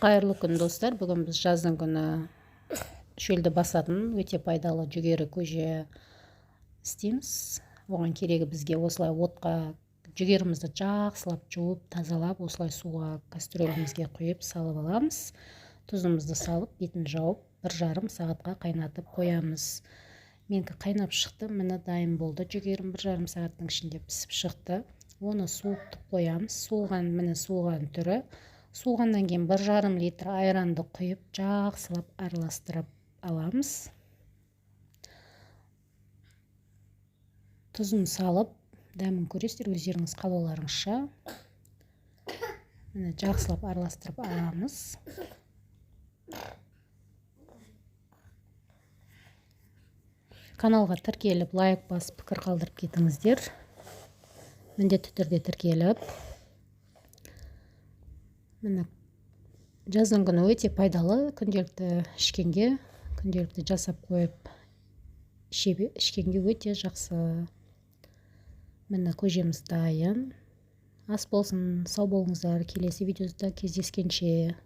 Қайырлы күн достар. Бүгін біз жаздың күні шөлді басатын өте пайдалы жүгері көже істейміз. Оған керегі бізге осылай отқа жүгерімізді жақсылап жуып, тазалап, осылай суға кастрөлімізге құйып салып аламыз. Тұзымызды салып, бетін жауып, 1,5 сағатқа қайнатып қоямыз. Менікі қайнап шықты, міне дайын болды. Жүгерім 1,5 сағаттың ішінде пісіп шықты. Оны суытып қоямыз. Суыған, міне суыған түрі. Суығаннан кейін 1,5 литр айранды құйып, жақсылап араластырып аламыз. Тұзын салып, дәмін көресіздер өздеріңіз қалауларыңызша. Міне жақсылап араластырып аламыз. Каналға тіркеліп, лайк басып, пікір қалдырып кетіңіздер. Міндетті түрде тіркеліп. Міне жаздың күні өте пайдалы, күнделікті ішкенге, күнделікті жасап қойып ішкенге өте жақсы. Міне көжеміз дайын. Ас болсын, сау болыңыздар. Келесі видеода кездескенше.